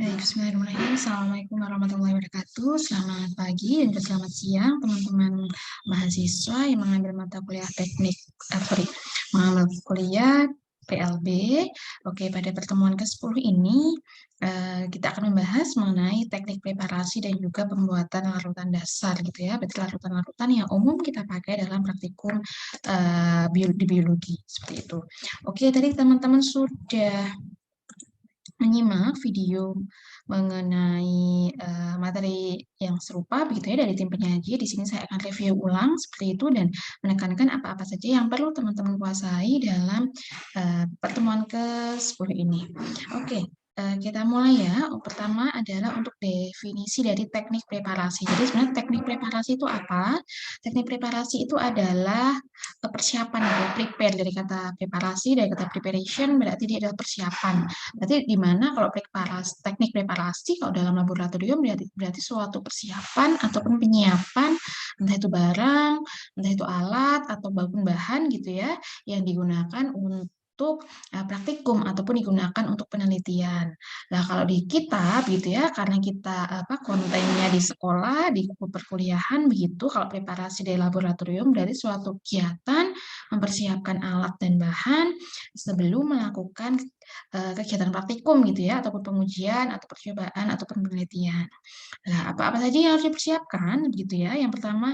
Baik, bismillahirrahmanirrahim. Assalamualaikum warahmatullahi wabarakatuh. Selamat pagi dan juga selamat siang teman-teman mahasiswa yang mengambil mata kuliah teknik, mengambil kuliah PLB. Oke, pada pertemuan ke-10 ini kita akan membahas mengenai teknik preparasi dan juga pembuatan larutan dasar gitu ya. Berarti larutan-larutan yang umum kita pakai dalam praktikum di biologi seperti itu. Oke, tadi teman-teman sudah menyimak video mengenai materi yang serupa begitu ya dari tim penyaji. Di sini saya akan review ulang seperti itu dan menekankan apa-apa saja yang perlu teman-teman kuasai dalam pertemuan ke-10 ini. Oke, kita mulai ya. Pertama adalah untuk definisi dari teknik preparasi. Jadi sebenarnya teknik preparasi itu apa? Teknik preparasi itu adalah persiapan atau prepare, dari kata preparasi, dari kata preparation berarti dia adalah persiapan. Berarti di mana kalau teknik preparasi kalau dalam laboratorium berarti suatu persiapan ataupun penyiapan, entah itu barang, entah itu alat atau bahan gitu ya, yang digunakan untuk praktikum ataupun digunakan untuk penelitian. Nah, kalau di kita gitu ya, karena kita kontennya di sekolah, di perkuliahan begitu, kalau preparasi dari laboratorium dari suatu kegiatan mempersiapkan alat dan bahan sebelum melakukan kegiatan praktikum gitu ya, ataupun pengujian atau percobaan ataupun penelitian. Nah, apa-apa saja yang harus dipersiapkan gitu ya. Yang pertama,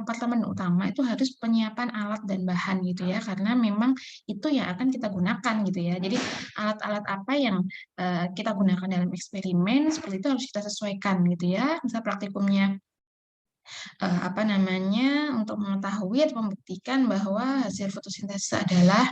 pertama dan utama itu harus penyiapan alat dan bahan gitu ya, karena memang itu yang akan kita gunakan gitu ya. Jadi alat-alat apa yang kita gunakan dalam eksperimen seperti itu harus kita sesuaikan gitu ya. Misal praktikumnya untuk mengetahui atau membuktikan bahwa hasil fotosintesis adalah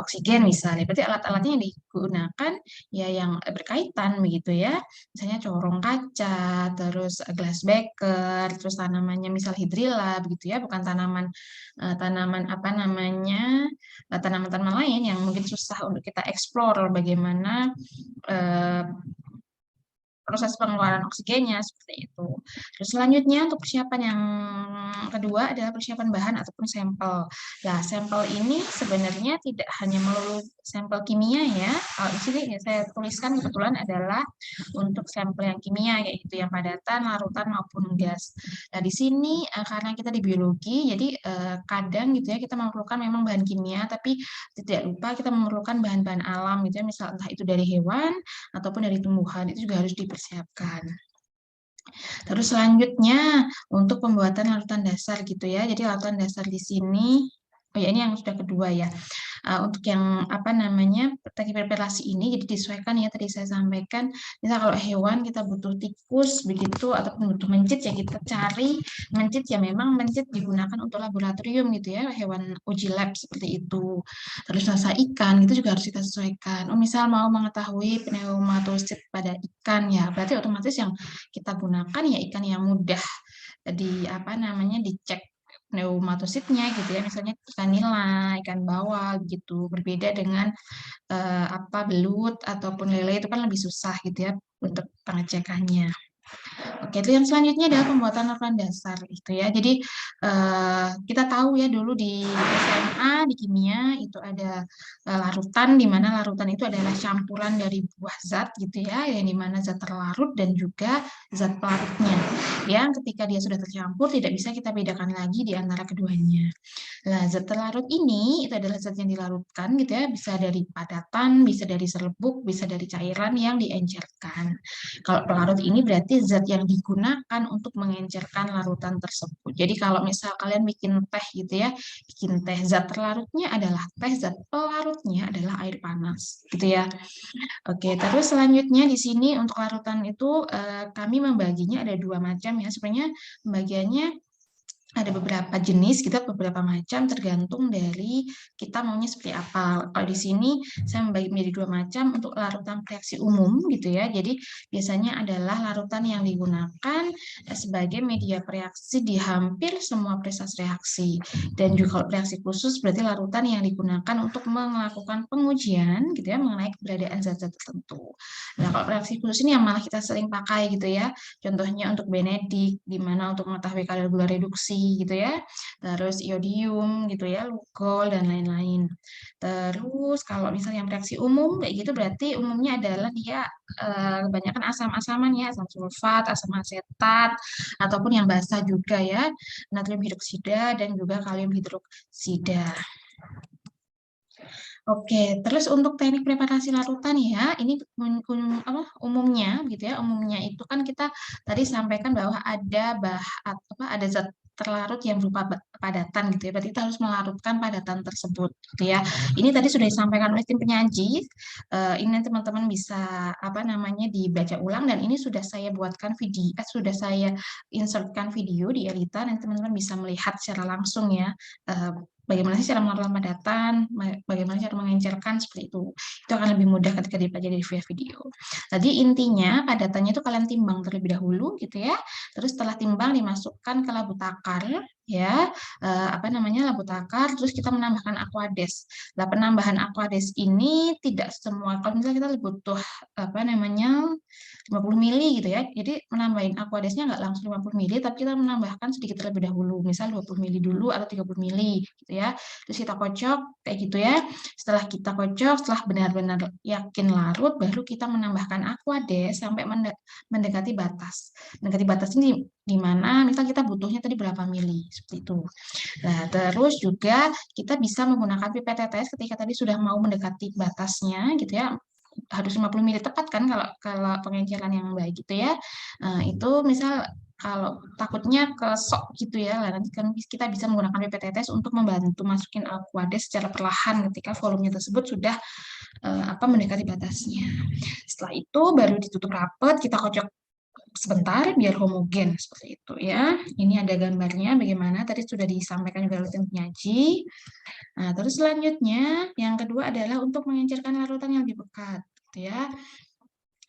oksigen misalnya. Berarti alat-alatnya yang digunakan ya yang berkaitan begitu ya. Misalnya corong kaca, terus glass beaker, terus tanamannya misal hidrilla begitu ya, bukan tanaman tanaman-tanaman lain yang mungkin susah untuk kita eksplor bagaimana eh, proses pengeluaran oksigennya seperti itu. Terus selanjutnya untuk persiapan yang kedua adalah persiapan bahan ataupun sampel. Nah, sampel ini sebenarnya tidak hanya melulu sampel kimia ya. Kalau di sini ya saya tuliskan kebetulan adalah untuk sampel yang kimia yaitu yang padatan, larutan maupun gas. Nah, di sini karena kita di biologi jadi kadang gitu ya kita memerlukan memang bahan kimia tapi tidak lupa kita memerlukan bahan-bahan alam gitu ya, misal entah itu dari hewan ataupun dari tumbuhan itu juga harus dipersiapkan. Terus selanjutnya untuk pembuatan larutan dasar gitu ya. Jadi larutan dasar di sini, oh ya ini yang sudah kedua ya. Untuk yang teknik preparasi ini jadi disesuaikan ya tadi saya sampaikan. Misal kalau hewan kita butuh tikus begitu ataupun butuh mencit ya kita cari mencit ya memang mencit digunakan untuk laboratorium gitu ya, hewan uji lab seperti itu. Terus rasa ikan itu juga harus kita sesuaikan. Oh misal mau mengetahui pneumatosit pada ikan ya, berarti otomatis yang kita gunakan ya ikan yang mudah dicek pneumatositnya gitu ya, misalnya ikan nila, ikan bawal gitu. Berbeda dengan belut ataupun lele itu kan lebih susah gitu ya untuk pengecekannya. Oke, itu yang selanjutnya adalah pembuatan larutan dasar gitu ya. Jadi kita tahu ya dulu di SMA di kimia itu ada larutan di mana larutan itu adalah campuran dari buah zat gitu ya, yang di mana zat terlarut dan juga zat pelarutnya. Yang ketika dia sudah tercampur tidak bisa kita bedakan lagi di antara keduanya. Nah, zat terlarut ini itu adalah zat yang dilarutkan gitu ya, bisa dari padatan, bisa dari serbuk, bisa dari cairan yang diencerkan. Kalau pelarut ini berarti zat yang digunakan untuk mengencerkan larutan tersebut. Jadi kalau misal kalian bikin teh gitu ya, bikin teh, zat terlarutnya adalah teh, zat pelarutnya adalah air panas gitu ya. Oke, terus selanjutnya di sini untuk larutan itu kami membaginya ada dua macam ya. Sebenarnya pembagiannya ada beberapa jenis, kita beberapa macam tergantung dari kita maunya seperti apa. Kalau di sini saya membagi menjadi dua macam untuk larutan reaksi umum gitu ya. Jadi biasanya adalah larutan yang digunakan sebagai media reaksi di hampir semua proses reaksi. Dan juga kalau reaksi khusus berarti larutan yang digunakan untuk melakukan pengujian gitu ya mengenai keberadaan zat-zat tertentu. Nah, kalau reaksi khusus ini yang malah kita sering pakai gitu ya. Contohnya untuk Benedik, di mana untuk mengetahui kadar gula reduksi merkuri gitu ya. Terus iodium gitu ya, lugol dan lain-lain. Terus kalau misalnya yang reaksi umum kayak gitu berarti umumnya adalah dia kebanyakan asam-asaman ya, asam sulfat, asam asetat, ataupun yang basah juga ya, natrium hidroksida dan juga kalium hidroksida. Oke, terus untuk teknik preparasi larutan ya, ini umumnya gitu ya, umumnya itu kan kita tadi sampaikan bahwa ada zat terlarut yang berupa padatan gitu ya, berarti kita harus melarutkan padatan tersebut gitu ya. Ini tadi sudah disampaikan oleh tim penyaji, ini teman-teman bisa dibaca ulang dan ini sudah saya buatkan video, sudah saya insertkan video di Elita dan teman-teman bisa melihat secara langsung ya. Bagaimana sih cara melakukan padatan, bagaimana cara mengencerkan, seperti itu. Itu akan lebih mudah ketika dipelajari di video. Tadi intinya padatannya itu kalian timbang terlebih dahulu gitu ya. Terus setelah timbang dimasukkan ke labu takar ya, labu takar, terus kita menambahkan aquades. Nah, penambahan aquades ini tidak semua, kalau misalnya kita butuh 50 mili gitu ya. Jadi menambahin aquadesnya nggak langsung 50 mili, tapi kita menambahkan sedikit terlebih dahulu, misal 20 mili dulu atau 30 mili gitu ya. Terus kita kocok kayak gitu ya. Setelah kita kocok, setelah benar-benar yakin larut, baru kita menambahkan aquades sampai mendekati batas. Mendekati batas ini di mana misal kita butuhnya tadi berapa mili, seperti itu. Nah, terus juga kita bisa menggunakan pipet tetes ketika tadi sudah mau mendekati batasnya gitu ya, harus 50 mili tepat kan kalau pengenceran yang baik gitu ya. Itu misal kalau takutnya kesok gitu ya, nanti kan kita bisa menggunakan pipet tetes untuk membantu masukin aquades secara perlahan ketika volumenya tersebut sudah mendekati batasnya. Setelah itu baru ditutup rapat, kita kocok sebentar biar homogen seperti itu ya. Ini ada gambarnya bagaimana tadi sudah disampaikan juga oleh tim penyaji. Nah, terus selanjutnya yang kedua adalah untuk mengencerkan larutan yang lebih pekat gitu ya.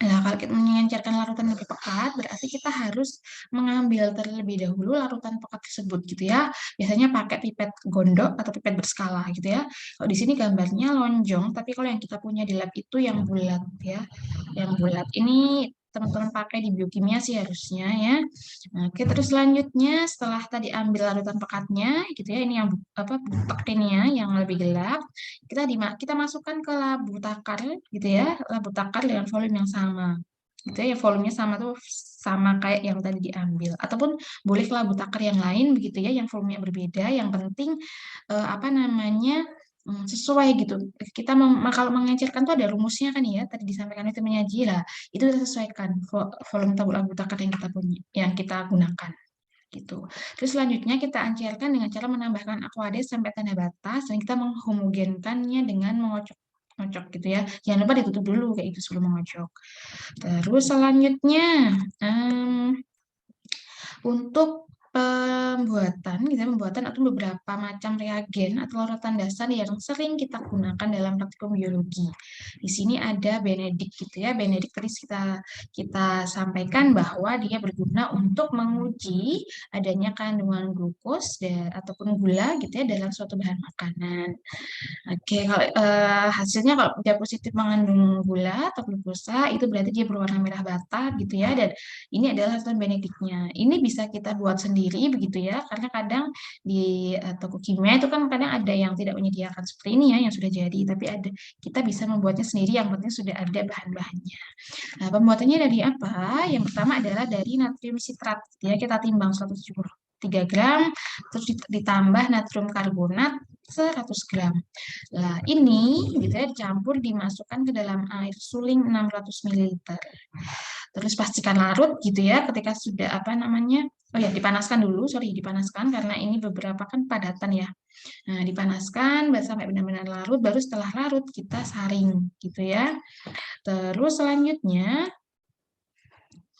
Nah, kalau kita mengencerkan larutan lebih pekat, berarti kita harus mengambil terlebih dahulu larutan pekat tersebut gitu ya. Biasanya pakai pipet gondok atau pipet berskala gitu ya. Kalau di sini gambarnya lonjong, tapi kalau yang kita punya di lab itu yang bulat ya. Yang bulat ini teman-teman pakai di biokimia sih harusnya ya. Nah, oke, terus selanjutnya setelah tadi ambil larutan pekatnya gitu ya, ini yang butek ini ya, yang lebih gelap, kita masukkan ke labu takar gitu ya, labu takar dengan volume yang sama gitu ya, volumenya sama tuh sama kayak yang tadi diambil, ataupun boleh ke labu takar yang lain begitu ya, yang volumenya berbeda, yang penting sesuai gitu. Kita kalau mengecerkan tuh ada rumusnya kan ya, tadi disampaikan itu menyaji lah, itu kita sesuaikan volume tabur labu takar yang kita punya, yang kita gunakan gitu. Terus selanjutnya kita encerkan dengan cara menambahkan aquades sampai tanda batas dan kita menghomogenkannya dengan mengocok gitu ya. Jangan lupa ditutup dulu kayak itu sebelum mengocok. Terus selanjutnya untuk pembuatan atau beberapa macam reagen atau larutan dasar yang sering kita gunakan dalam praktikum biologi. Di sini ada Benedict gitu ya. Benedict tadi kita sampaikan bahwa dia berguna untuk menguji adanya kandungan glukos ataupun gula gitu ya dalam suatu bahan makanan. Oke, kalau hasilnya kalau dia positif mengandung gula atau glukosa, itu berarti dia berwarna merah bata gitu ya. Dan ini adalah hasil Benedictnya. Ini bisa kita buat sendiri begitu ya, karena kadang di toko kimia itu kan kadang ada yang tidak menyediakan seperti ini ya, yang sudah jadi. Tapi kita bisa membuatnya sendiri, yang penting sudah ada bahan-bahannya. Nah, pembuatannya dari apa? Yang pertama adalah dari natrium sitrat. Ya, kita timbang 173 gram, terus ditambah natrium karbonat 100 gram. Nah, ini gitu ya dicampur dimasukkan ke dalam air suling 600 ml. Terus pastikan larut gitu ya ketika sudah dipanaskan dulu, dipanaskan karena ini beberapa kan padatan ya. Nah, dipanaskan sampai benar-benar larut, baru setelah larut kita saring gitu ya. Terus selanjutnya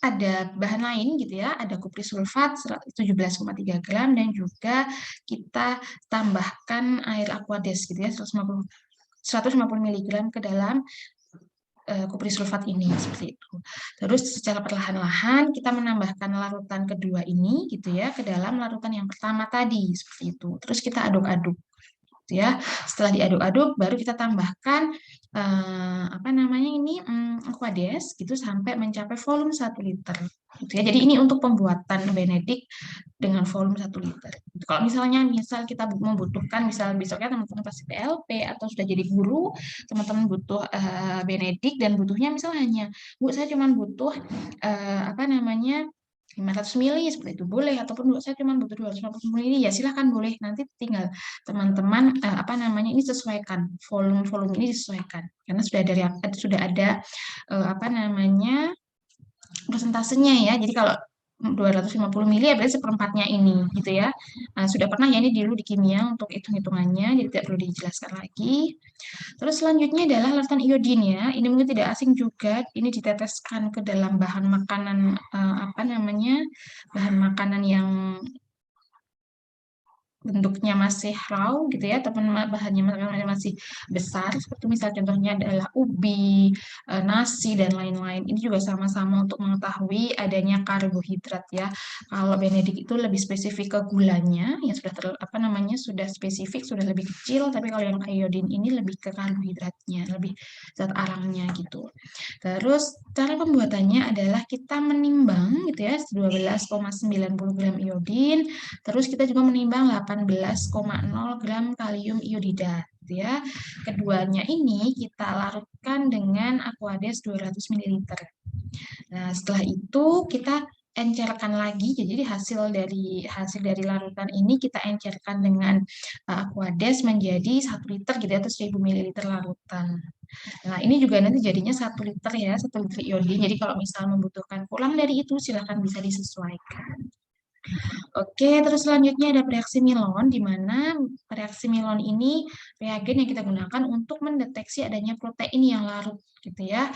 ada bahan lain gitu ya, ada kupris sulfat 17,3 gram dan juga kita tambahkan air aquades gitu ya 150 mg ke dalam kupris sulfat ini seperti itu. Terus secara perlahan-lahan kita menambahkan larutan kedua ini gitu ya ke dalam larutan yang pertama tadi seperti itu. Terus kita aduk-aduk ya. Setelah diaduk-aduk baru kita tambahkan aquades gitu sampai mencapai volume 1 liter. Gitu ya. Jadi ini untuk pembuatan Benedict dengan volume 1 liter. Kalau misalnya kita membutuhkan, misal besoknya teman-teman pasti PLP atau sudah jadi guru, teman-teman butuh Benedict dan butuhnya misal hanya, Bu saya cuma butuh apa namanya 500 mili seperti itu boleh, ataupun saya cuma butuh 250 mili ya silahkan boleh, nanti tinggal teman-teman apa namanya ini sesuaikan volume ini disesuaikan karena sudah ada apa namanya persentasenya ya. Jadi kalau 250 mili ya berarti seperempatnya ini gitu ya. Nah, sudah pernah ya ini dulu di kimia untuk hitung-hitungannya, jadi tidak perlu dijelaskan lagi. Terus selanjutnya adalah larutan iodin ya. Ini mungkin tidak asing juga, ini diteteskan ke dalam bahan makanan apa namanya? Bahan makanan yang bentuknya masih raw gitu ya, ataupun bahannya masih besar, seperti misal contohnya adalah ubi, nasi, dan lain-lain. Ini juga sama-sama untuk mengetahui adanya karbohidrat ya. Kalau Benedict itu lebih spesifik ke gulanya, yang sudah apa namanya sudah spesifik, sudah lebih kecil, tapi kalau yang iodin ini lebih ke karbohidratnya, lebih zat arangnya gitu. Terus cara pembuatannya adalah kita menimbang gitu ya 12,90 gram iodin. Terus kita juga menimbang 18,0 gram kalium iodida, gitu ya. Keduanya ini kita larutkan dengan Aquades 200 ml. Nah, setelah itu kita encerkan lagi. Jadi hasil dari larutan ini kita encerkan dengan Aquades menjadi 1 liter gitu ya, atau 1000 ml larutan. Nah, ini juga nanti jadinya 1 liter ya, 1 liter iodin. Jadi kalau misal membutuhkan kurang dari itu, silahkan bisa disesuaikan. Oke, terus selanjutnya ada reaksi Milon, di mana reaksi Milon ini reagen yang kita gunakan untuk mendeteksi adanya protein yang larut, gitu ya.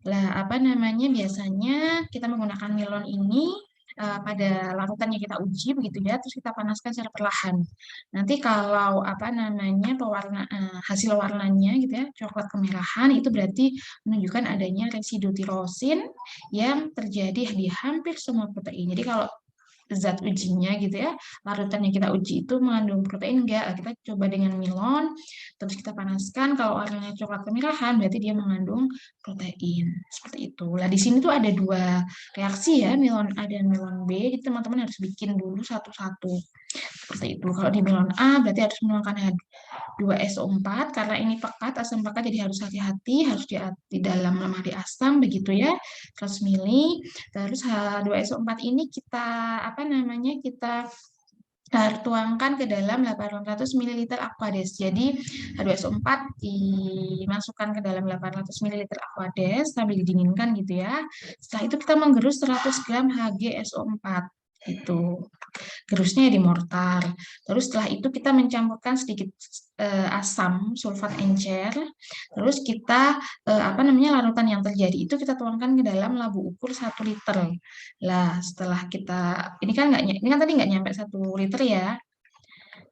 Lah, apa namanya, biasanya kita menggunakan Milon ini pada larutan yang kita uji, begitu ya, terus kita panaskan secara perlahan. Nanti kalau apa namanya hasil warnanya gitu ya, coklat kemerahan, itu berarti menunjukkan adanya residu tirosin yang terjadi di hampir semua protein. Jadi kalau zat ujinya gitu ya, larutan yang kita uji itu mengandung protein enggak, kita coba dengan Milon, terus kita panaskan, kalau warnanya coklat kemerahan berarti dia mengandung protein, seperti itu. Nah, di sini tuh ada 2 reaksi ya, Milon A dan Milon B, jadi teman-teman harus bikin dulu satu-satu, seperti itu. Kalau di Milon A berarti harus menggunakan 2SO4, karena ini pekat, asam pekat, jadi harus hati-hati, harus di dalam lemari asam, begitu ya, 100 mili. Terus H2SO4 ini kita, apa namanya, kita tuangkan ke dalam 800 ml Aquades. Jadi H2SO4 dimasukkan ke dalam 800 ml Aquades sambil didinginkan gitu ya. Setelah itu kita menggerus 100 gram HgSO4 itu. Gerusnya di mortar. Terus setelah itu kita mencampurkan sedikit asam sulfat encer. Terus kita apa namanya larutan yang terjadi itu kita tuangkan ke dalam labu ukur 1 liter. Lah, setelah kita ini kan tadi nggak nyampe 1 liter ya.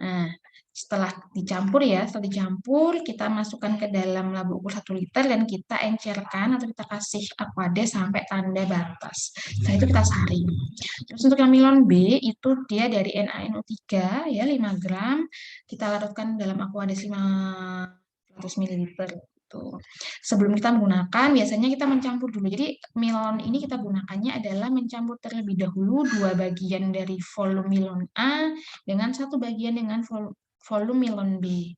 Nah, setelah dicampur, kita masukkan ke dalam labu ukur 1 liter dan kita encerkan atau kita kasih Aquades sampai tanda batas. Setelah itu kita saring. Terus untuk yang Milon B itu dia dari NaNO3 ya 5 gram, kita larutkan dalam Aquades 500 ml. Sebelum kita menggunakan, biasanya kita mencampur dulu. Jadi Milon ini kita gunakannya adalah mencampur terlebih dahulu 2 bagian dari volume Milon A dengan 1 bagian dengan volume Milon B.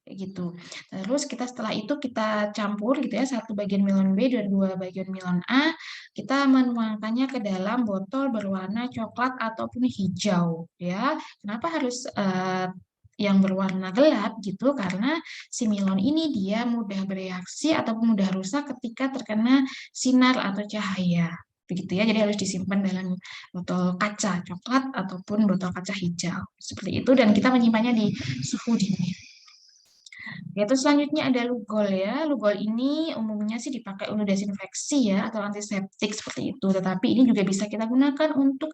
Kayak gitu. Terus setelah itu kita campur gitu ya, 1 bagian Milon B dan 2 bagian Milon A, kita menuangkannya ke dalam botol berwarna coklat ataupun hijau ya. Kenapa harus yang berwarna gelap gitu, karena si Milon ini dia mudah bereaksi ataupun mudah rusak ketika terkena sinar atau cahaya. Begitu ya, jadi harus disimpan dalam botol kaca coklat ataupun botol kaca hijau. Seperti itu, dan kita menyimpannya di suhu dingin. Ya, terus selanjutnya ada Lugol ya. Lugol ini umumnya sih dipakai untuk desinfeksi ya atau antiseptik seperti itu. Tetapi ini juga bisa kita gunakan untuk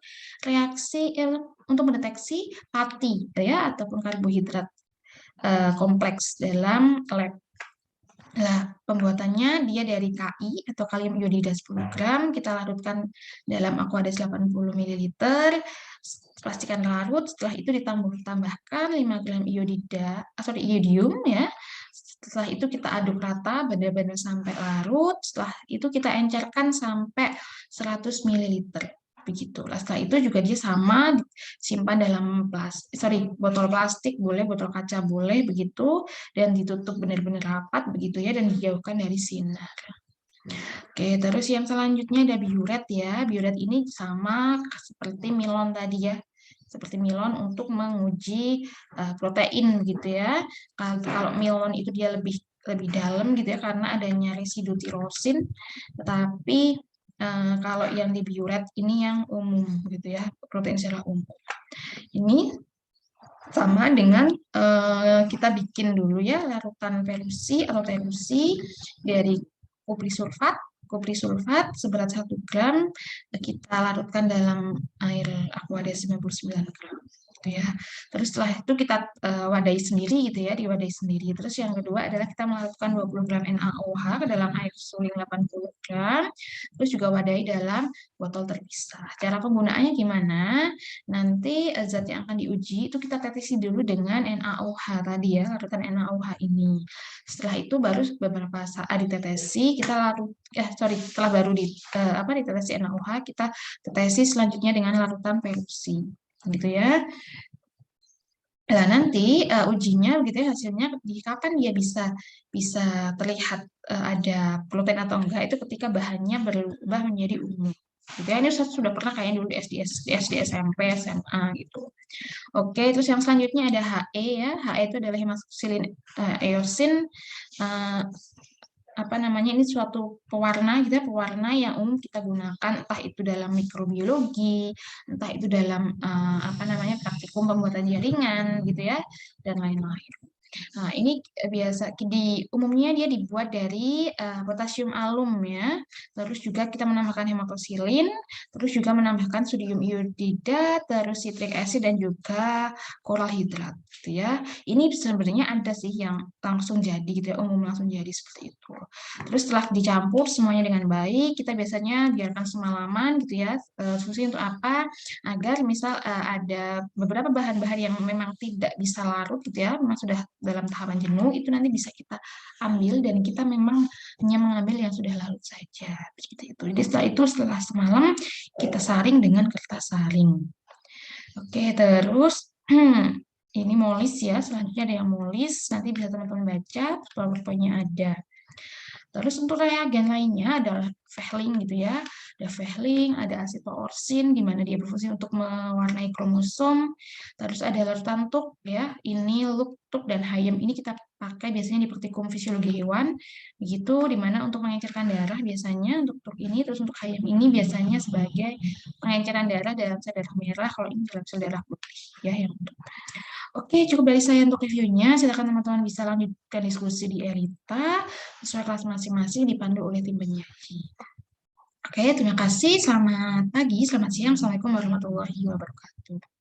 untuk mendeteksi pati ya ataupun karbohidrat kompleks dalam lab. Nah, pembuatannya dia dari Ki atau kalium iodida 10 gram, kita larutkan dalam Aquades 80 ml, pastikan larut, setelah itu ditambahkan 5 gram iodium ya, Setelah itu kita aduk rata benar-benar sampai larut. Setelah itu kita encerkan sampai 100 ml. Begitulah. Setelah itu juga dia sama simpan dalam botol plastik boleh, botol kaca boleh begitu, dan ditutup benar-benar rapat begitu ya, dan dijauhkan dari sinar. Oke, terus yang selanjutnya ada biuret ya. Biuret ini sama seperti Milon tadi ya. Seperti Milon untuk menguji protein gitu ya. Kalau Milon itu dia lebih dalam gitu ya karena adanya residu tirosin. Tetapi kalau yang di biuret ini yang umum gitu ya, protein secara umum. Ini sama dengan kita bikin dulu ya larutan pelusi atau telusi dari kupri sulfat seberat 1 gram kita larutkan dalam air aqua 99 gram gitu ya. Terus setelah itu kita wadahi sendiri gitu ya, diwadahi sendiri. Terus yang kedua adalah kita melarutkan 20 gram NaOH ke dalam air suling 80 gram. Terus juga wadahi dalam botol terpisah. Cara penggunaannya gimana? Nanti zat yang akan diuji itu kita tetesi dulu dengan NaOH tadi ya, larutan NaOH ini. Setelah itu baru beberapa saat ditetesi, setelah baru ditetesi NaOH, kita tetesi selanjutnya dengan larutan pelusi, gitu ya. Nah, nanti ujinya gitu ya, hasilnya di kapan dia bisa terlihat ada gluten atau enggak itu ketika bahannya berubah menjadi ungu. Gitu ya. Ini sudah pernah kayaknya dulu di SD, SMP, SMA gitu. Oke, terus yang selanjutnya ada HE ya. HE itu adalah hematoxylin eosin. Ini suatu pewarna gitu ya, pewarna yang umum kita gunakan entah itu dalam mikrobiologi, entah itu dalam praktikum pembuatan jaringan gitu ya, dan lain-lain. Nah, ini umumnya dia dibuat dari potasium alum ya. Terus juga kita menambahkan hematoxylin, terus juga menambahkan sodium iodida, terus citric acid dan juga koral hidrat gitu ya. Ini sebenarnya ada sih yang langsung jadi gitu ya, umum langsung jadi seperti itu. Terus setelah dicampur semuanya dengan baik, kita biasanya biarkan semalaman gitu ya. Fungsi untuk apa? Agar misal ada beberapa bahan-bahan yang memang tidak bisa larut gitu ya, memang sudah dalam tahapan jenuh, itu nanti bisa kita ambil dan kita memang hanya mengambil yang sudah larut saja. Seperti itu. Jadi setelah semalam kita saring dengan kertas saring. Oke, terus ini molis ya, selanjutnya ada yang molis, nanti bisa teman-teman baca, PowerPoint-nya ada. Terus untuk reagen lainnya adalah Vehling gitu ya. Ada Vehling, ada asitoorsin di mana dia berfungsi untuk mewarnai kromosom. Terus ada larutan tuk ya. Ini luk, tuk dan hayem ini kita pakai biasanya di praktikum fisiologi hewan. Begitu di mana untuk mengencerkan darah biasanya untuk tuk ini, terus untuk hayem ini biasanya sebagai pengenceran darah dalam sel darah merah, kalau ini dalam sel darah putih ya yang untuk. Oke, cukup dari saya untuk reviewnya. Silakan teman-teman bisa lanjutkan diskusi di Erita sesuai kelas masing-masing dipandu oleh tim penyaji. Oke, terima kasih. Selamat pagi, selamat siang. Assalamualaikum warahmatullahi wabarakatuh.